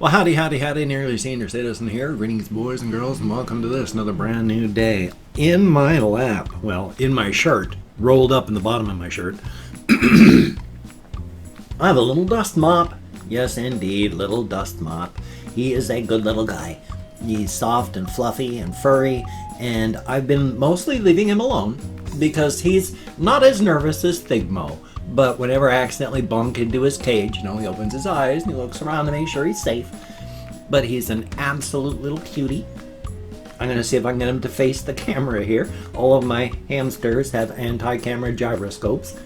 Well, howdy, howdy, howdy, nearly senior citizen here. Greetings, boys and girls, and welcome to this, another brand new day. In my lap, well, in my shirt, rolled up in the bottom of my shirt, I have a little dust mop. Yes, indeed, little dust mop. He is a good little guy. He's soft and fluffy and furry, and I've been mostly leaving him alone because he's not as nervous as Thigmo. But whenever I accidentally bump into his cage, he opens his eyes and he looks around to make sure he's safe. But he's an absolute little cutie. I'm going to see if I can get him to face the camera here. All of my hamsters have anti-camera gyroscopes.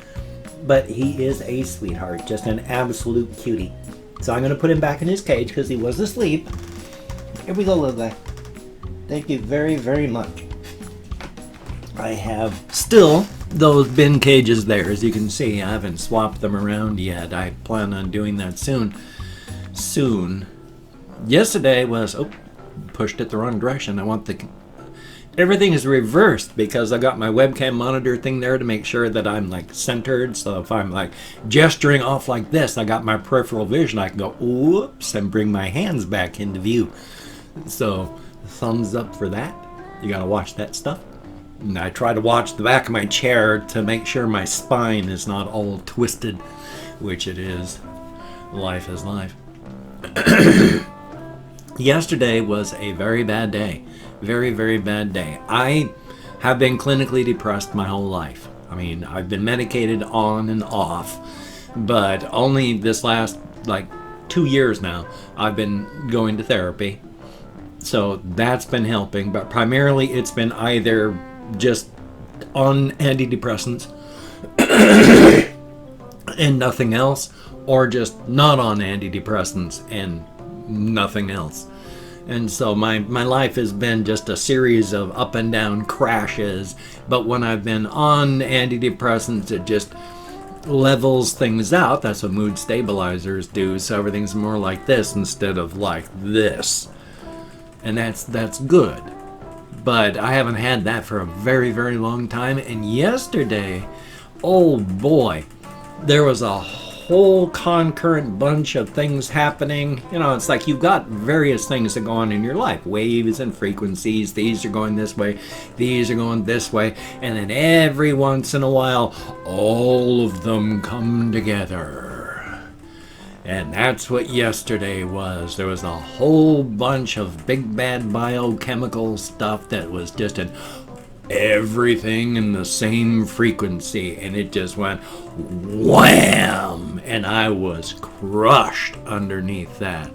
But he is a sweetheart, just an absolute cutie. So I'm going to put him back in his cage because he was asleep. Here we go, little guy. Thank you very, very much. I have still those bin cages there, as you can see. I haven't swapped them around yet. I plan on doing that soon. Yesterday was, pushed it the wrong direction. Everything is reversed because I got my webcam monitor thing there to make sure that I'm centered. So if I'm gesturing off like this, I got my peripheral vision. I can go, whoops, and bring my hands back into view. So thumbs up for that. You gotta watch that stuff. And I try to watch the back of my chair to make sure my spine is not all twisted, which it is. Life is life. Yesterday was a very bad day. Very, very bad day. I have been clinically depressed my whole life. I've been medicated on and off, but only this last 2 years now I've been going to therapy. So that's been helping, but primarily it's been either just on antidepressants and nothing else, or just not on antidepressants and nothing else. And so my life has been just a series of up and down crashes, but when I've been on antidepressants, it just levels things out. That's what mood stabilizers do, so everything's more like this instead of like this. And that's good. But I haven't had that for a very, very long time. And yesterday, oh boy, there was a whole concurrent bunch of things happening. It's like you've got various things that go on in your life. Waves and frequencies. These are going this way. These are going this way. And then every once in a while, all of them come together. And that's what yesterday was. There was a whole bunch of big bad biochemical stuff that was just everything in the same frequency, and it just went wham, and I was crushed underneath that.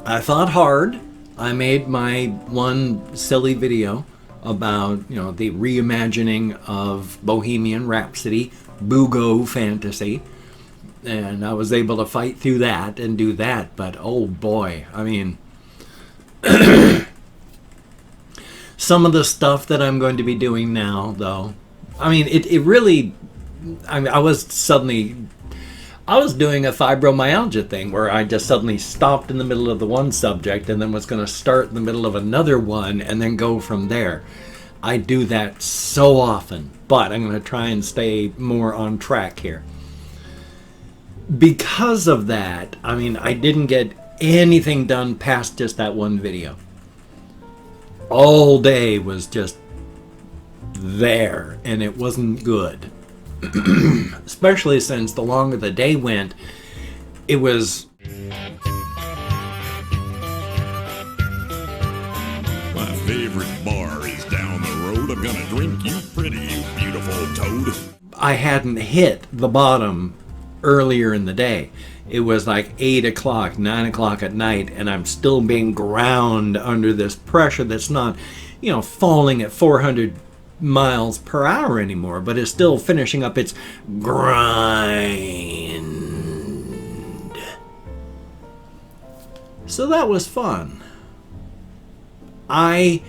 I thought hard. I made my one silly video about the reimagining of Bohemian Rhapsody, Boogo Fantasy. And I was able to fight through that and do that. But oh boy, some of the stuff that I'm going to be doing now, though, it really, I was doing a fibromyalgia thing where I just suddenly stopped in the middle of the one subject and then was going to start in the middle of another one and then go from there. I do that so often, but I'm going to try and stay more on track here. Because of that, I didn't get anything done past just that one video. All day was just there, and it wasn't good. Especially since the longer the day went, it was... My favorite bar is down the road. I'm gonna drink you pretty, you beautiful toad. I hadn't hit the bottom earlier in the day. It was 8 o'clock, 9 o'clock at night, and I'm still being ground under this pressure that's not, falling at 400 miles per hour anymore, but is still finishing up its grind. So that was fun. I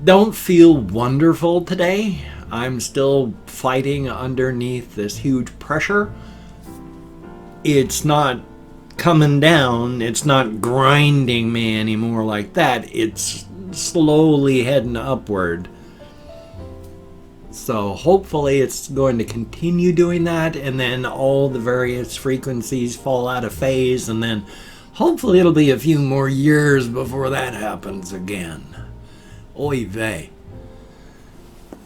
don't feel wonderful today. I'm still fighting underneath this huge pressure. It's not coming down. It's not grinding me anymore like that. It's slowly heading upward. So hopefully it's going to continue doing that, and then all the various frequencies fall out of phase, and then hopefully it'll be a few more years before that happens again. Oy vey.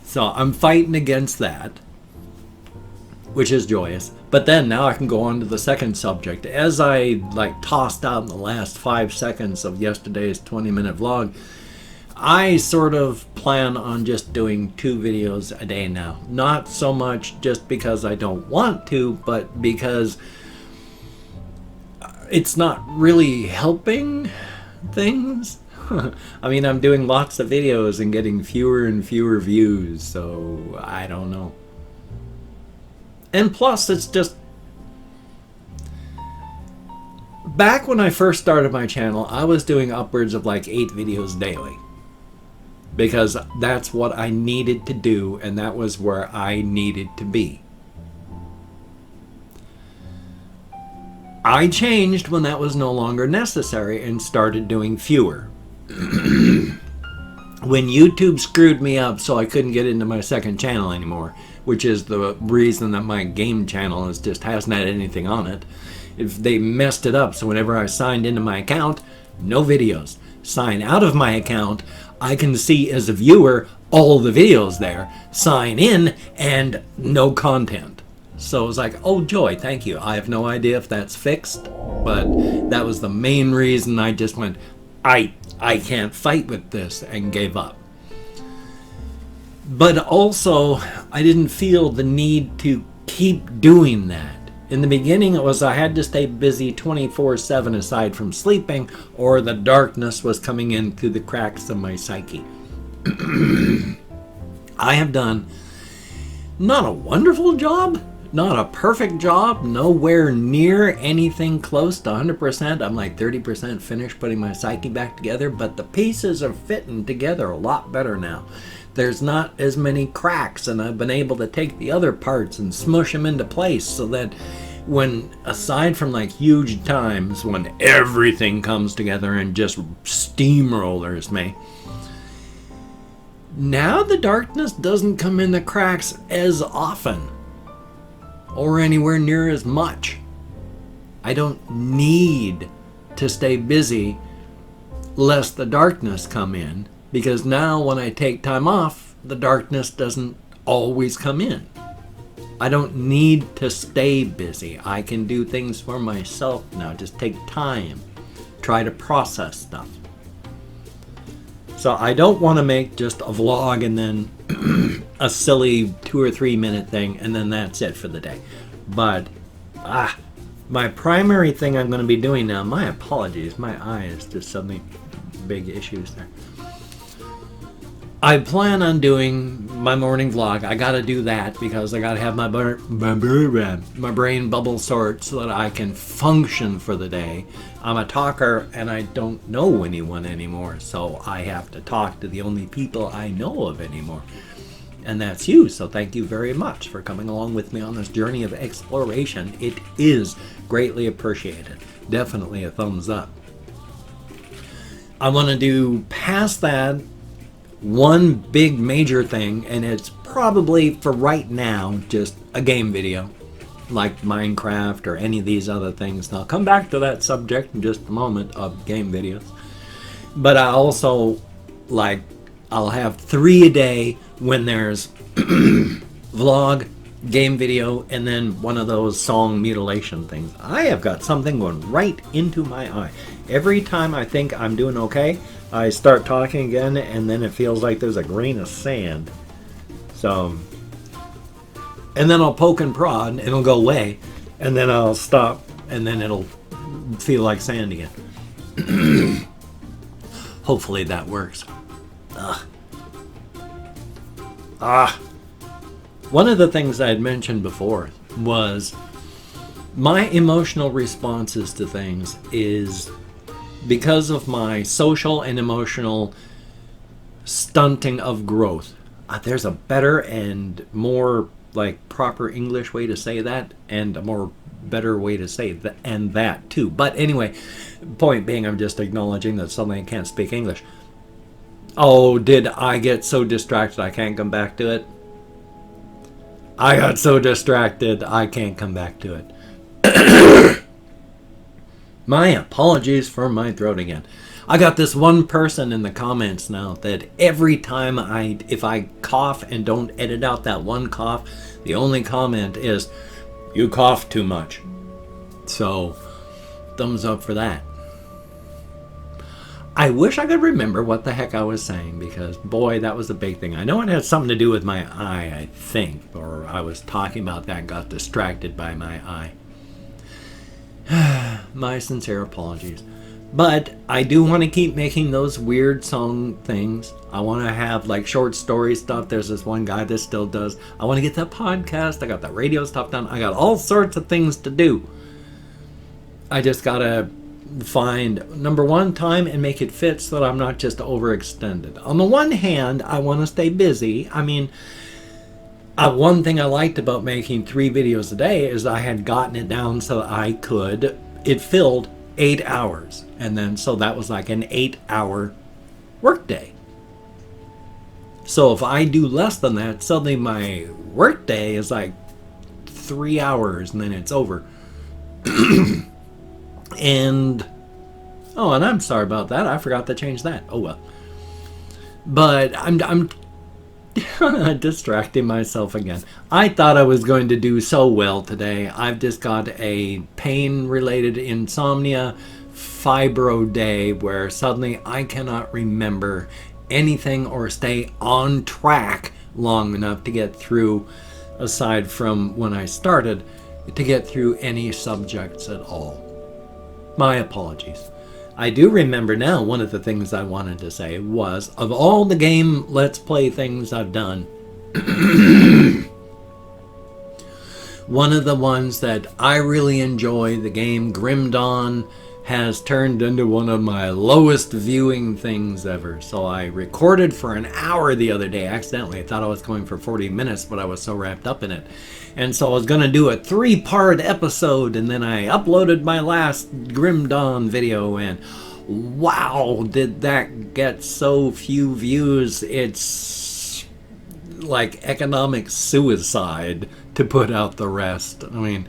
So I'm fighting against that, which is joyous. But then now I can go on to the second subject. As I tossed out in the last 5 seconds of yesterday's 20-minute vlog, I sort of plan on just doing 2 videos a day now. Not so much just because I don't want to, but because it's not really helping things. I mean, I'm doing lots of videos and getting fewer and fewer views, so I don't know. And plus, it's just... Back when I first started my channel, I was doing upwards of 8 videos daily. Because that's what I needed to do, and that was where I needed to be. I changed when that was no longer necessary and started doing fewer. When YouTube screwed me up so I couldn't get into my second channel anymore, which is the reason that my game channel hasn't had anything on it. If they messed it up, so whenever I signed into my account, no videos. Sign out of my account, I can see as a viewer all the videos there. Sign in, and no content. So it was like, oh joy, thank you. I have no idea if that's fixed, but that was the main reason I just went, I can't fight with this, and gave up. But also, I didn't feel the need to keep doing that. In the beginning, it was I had to stay busy 24/7 aside from sleeping, or the darkness was coming in through the cracks of my psyche. I have done not a wonderful job, not a perfect job, nowhere near anything close to 100%. I'm 30% finished putting my psyche back together, but the pieces are fitting together a lot better now. There's not as many cracks, and I've been able to take the other parts and smush them into place so that when, aside from huge times when everything comes together and just steamrollers me, now the darkness doesn't come in the cracks as often or anywhere near as much. I don't need to stay busy lest the darkness come in, because now when I take time off, the darkness doesn't always come in. I don't need to stay busy. I can do things for myself now. Just take time. Try to process stuff. So I don't want to make just a vlog and then a silly 2 or 3 minute thing and then that's it for the day. But my primary thing I'm going to be doing now, my apologies, my eye is just suddenly big issues there. I plan on doing my morning vlog. I gotta do that because I gotta have my brain bubble sort so that I can function for the day. I'm a talker and I don't know anyone anymore, so I have to talk to the only people I know of anymore. And that's you, so thank you very much for coming along with me on this journey of exploration. It is greatly appreciated. Definitely a thumbs up. I want to do past that one big major thing, and it's probably for right now just a game video like Minecraft or any of these other things. And I'll come back to that subject in just a moment of game videos. But I also I'll have 3 a day when there's vlog, game video, and then one of those song mutilation things. I have got something going right into my eye. Every time I think I'm doing okay, I start talking again, and then it feels like there's a grain of sand. So, and then I'll poke and prod, and it'll go away, and then I'll stop, and then it'll feel like sand again. Hopefully that works. One of the things I had mentioned before was my emotional responses to things is because of my social and emotional stunting of growth. There's a better and more proper English way to say that, and a more better way to say that, and that too. But anyway, point being, I'm just acknowledging that suddenly I can't speak English. Oh, did I get so distracted I can't come back to it? I got so distracted, I can't come back to it. My apologies for my throat again. I got this one person in the comments now that every time if I cough and don't edit out that one cough, the only comment is, "You cough too much." So, thumbs up for that. I wish I could remember what the heck I was saying, because boy, that was a big thing. I know it had something to do with my eye, I think, or I was talking about that, got distracted by my eye. My sincere apologies. But I do want to keep making those weird song things. I want to have like short story stuff. There's this one guy that still does. I want to get that podcast. I got that radio stuff done. I got all sorts of things to do. I just got to find, number one, time and make it fit so that I'm not just overextended. On the one hand, I want to stay busy. I mean, one thing I liked about making 3 videos a day is I had gotten it down so that it filled 8 hours. And then, so that was like an 8-hour workday. So if I do less than that, suddenly my workday is like 3 hours and then it's over. And I'm sorry about that. I forgot to change that. Oh well. But I'm distracting myself again. I thought I was going to do so well today. I've just got a pain-related insomnia fibro day where suddenly I cannot remember anything or stay on track long enough to get through, aside from when I started, to get through any subjects at all. My apologies. I do remember now one of the things I wanted to say was, of all the game Let's Play things I've done, one of the ones that I really enjoy, the game Grim Dawn, has turned into one of my lowest viewing things ever. So I recorded for an hour the other day accidentally. I thought I was going for 40 minutes, but I was so wrapped up in it. And so I was going to do a 3-part episode, and then I uploaded my last Grim Dawn video, and wow, did that get so few views. It's like economic suicide to put out the rest. I mean,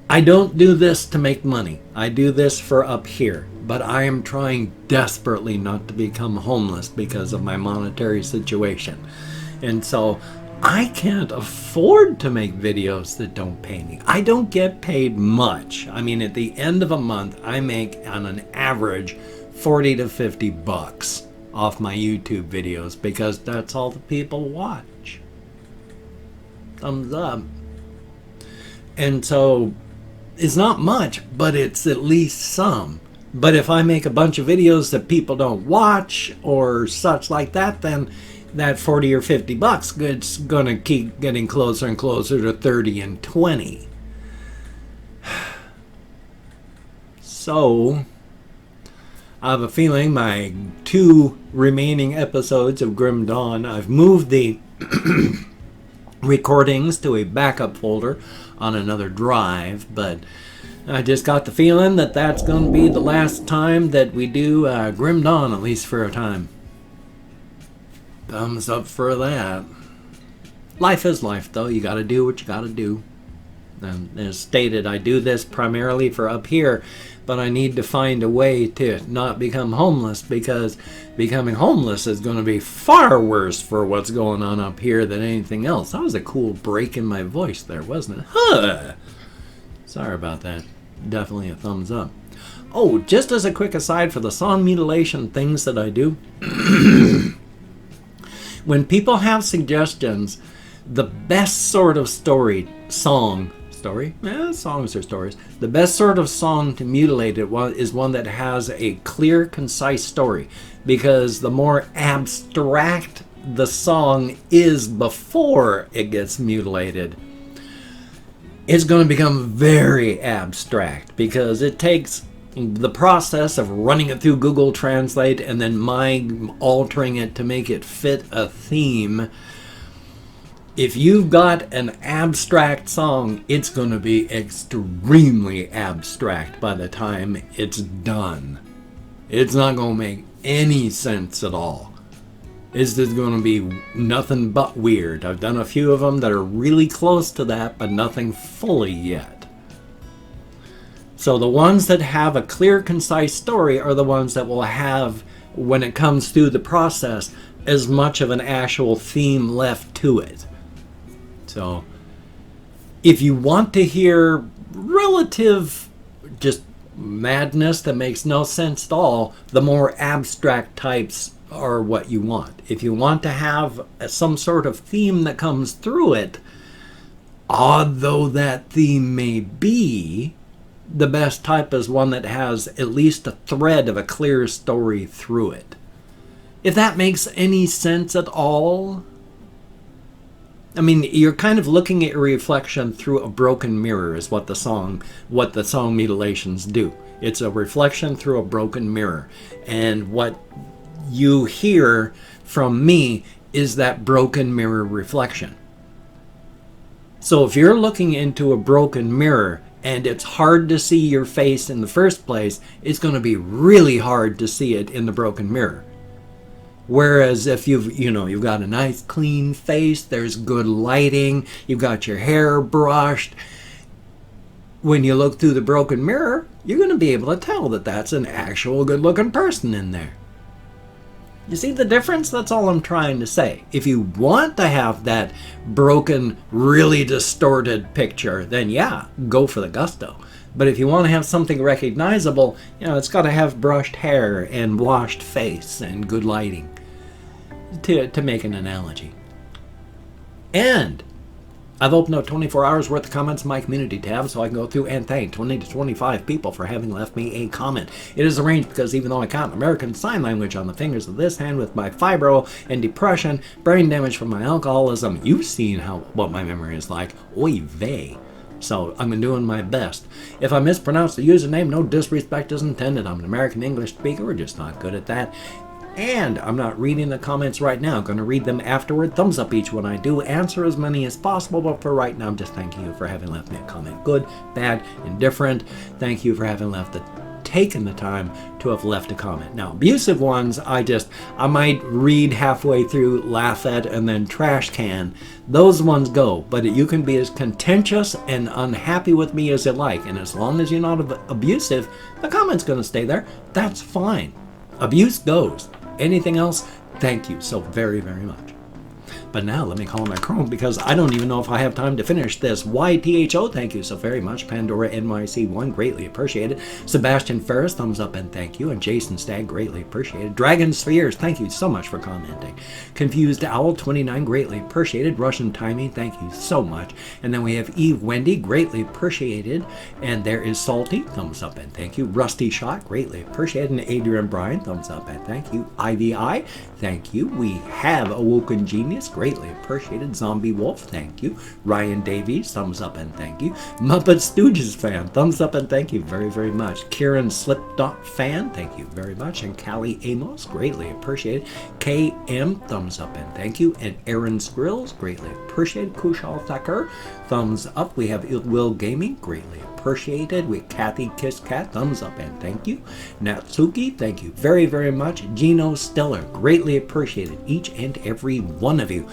I don't do this to make money. I do this for up here. But I am trying desperately not to become homeless because of my monetary situation. And so I can't afford to make videos that don't pay me. I don't get paid much. I mean, at the end of a month, I make on an average $40 to $50 off my YouTube videos because that's all the people watch. Thumbs up. And so it's not much, but it's at least some. But if I make a bunch of videos that people don't watch or such like that, then that $40 or $50 it's gonna keep getting closer and closer to 30 and 20. So I have a feeling my 2 remaining episodes of Grim Dawn, I've moved the recordings to a backup folder on another drive, but I just got the feeling that that's going to be the last time that we do Grim Dawn, at least for a time. Thumbs up for that. Life is life, though. You got to do what you got to do. And as stated, I do this primarily for up here, but I need to find a way to not become homeless, because becoming homeless is going to be far worse for what's going on up here than anything else. That was a cool break in my voice there, wasn't it? Huh. Sorry about that. Definitely a thumbs up. Oh, just as a quick aside for the song mutilation things that I do, when people have suggestions, the best sort of songs are stories. The best sort of song to mutilate it is one that has a clear, concise story, because the more abstract the song is before it gets mutilated, it's going to become very abstract, because it takes the process of running it through Google Translate and then my altering it to make it fit a theme. If you've got an abstract song, it's going to be extremely abstract by the time it's done. It's not going to make any sense at all. is there's going to be nothing but weird. I've done a few of them that are really close to that, but nothing fully yet. So the ones that have a clear, concise story are the ones that will have, when it comes through the process, as much of an actual theme left to it. So if you want to hear relative just madness that makes no sense at all, the more abstract types are what you want. If you want to have some sort of theme that comes through it, odd though that theme may be, the best type is one that has at least a thread of a clear story through it. If that makes any sense at all. I mean, you're kind of looking at your reflection through a broken mirror is what the song Mutilations do. It's a reflection through a broken mirror. And what you hear from me is that broken mirror reflection. So if you're looking into a broken mirror and it's hard to see your face in the first place, it's going to be really hard to see it in the broken mirror. Whereas if you've got a nice clean face, there's good lighting, you've got your hair brushed, when you look through the broken mirror, you're going to be able to tell that that's an actual good-looking person in there. You see the difference? That's all I'm trying to say. If you want to have that broken, really distorted picture, then yeah, go for the gusto. But if you want to have something recognizable, it's got to have brushed hair and washed face and good lighting, to make an analogy. And I've opened up 24 hours worth of comments in my community tab so I can go through and thank 20 to 25 people for having left me a comment. It is arranged because even though I count American Sign Language on the fingers of this hand with my fibro and depression, brain damage from my alcoholism, you've seen what my memory is like. Oy vey. So I'm doing my best. If I mispronounce the username, no disrespect is intended. I'm an American English speaker. We're just not good at that. And I'm not reading the comments right now. I'm going to read them afterward. Thumbs up each one I do. Answer as many as possible. But for right now, I'm just thanking you for having left me a comment. Good, bad, indifferent. Thank you for having taken the time to have left a comment. Now, abusive ones, I might read halfway through, laugh at, and then trash can. Those ones go. But you can be as contentious and unhappy with me as you like. And as long as you're not abusive, the comment's going to stay there. That's fine. Abuse goes. Anything else, thank you so very, very much. But now let me call my Chrome because I don't even know if I have time to finish this. YTHO, thank you so very much. Pandora NYC1, greatly appreciated. Sebastian Ferris, thumbs up and thank you. And Jason Stagg, greatly appreciated. Dragon Spheres, thank you so much for commenting. Confused Owl 29, greatly appreciated. Russian Timing, thank you so much. And then we have Eve Wendy, greatly appreciated. And there is Salty, thumbs up and thank you. Rusty Shot, greatly appreciated. And Adrian Bryan, thumbs up and thank you. IVI, thank you. We have Awoken Genius, greatly appreciated. Zombie Wolf, thank you. Ryan Davies, thumbs up and thank you. Muppet Stooges fan, thumbs up and thank you very, very much. Kieran Slipdot fan, thank you very much. And Callie Amos, greatly appreciated. KM, thumbs up and thank you. And Aaron Skrills, greatly appreciated. Kushal Thacker, thumbs up. We have Ill Will Gaming, greatly appreciated. With Kathy Kiss Cat, thumbs up and thank you. Natsuki, thank you very, very much. Gino Stellar, greatly appreciated. Each and every one of you.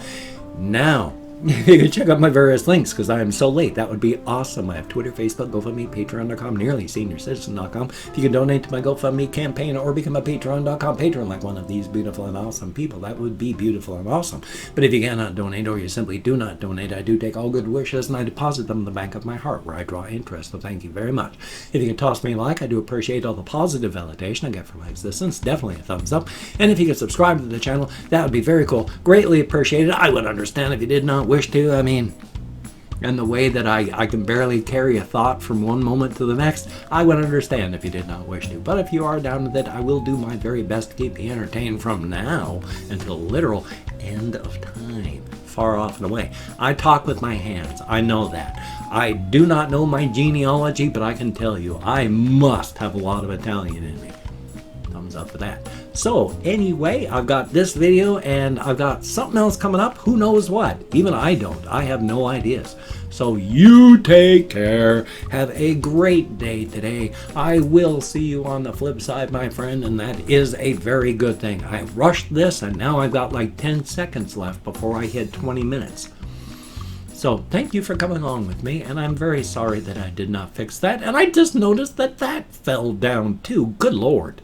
Now, if you can check out my various links because I am so late, that would be awesome. I have Twitter, Facebook, GoFundMe, Patreon.com, NearlySeniorCitizen.com. If you can donate to my GoFundMe campaign or become a Patreon.com patron like one of these beautiful and awesome people, that would be beautiful and awesome. But if you cannot donate or you simply do not donate, I do take all good wishes and I deposit them in the bank of my heart where I draw interest. So thank you very much. If you can toss me a like, I do appreciate all the positive validation I get from my existence. Definitely a thumbs up. And if you could subscribe to the channel, that would be very cool. Greatly appreciated. I would understand if you did not wish to. I mean, and the way that I can barely carry a thought from one moment to the next, I would understand if you did not wish to. But if you are down with it, I will do my very best to keep you entertained from now until literal end of time, far off and away. I talk with my hands. I know that. I do not know my genealogy, but I can tell you I must have a lot of Italian in me. thumbs up for that. So anyway, I've got this video and I've got something else coming up. Who knows what? Even I don't. I have no ideas. So you take care. Have a great day today. I will see you on the flip side, my friend, and that is a very good thing. I rushed this and now I've got like 10 seconds left before I hit 20 minutes. So thank you for coming along with me, and I'm very sorry that I did not fix that. And I just noticed that that fell down too. Good Lord.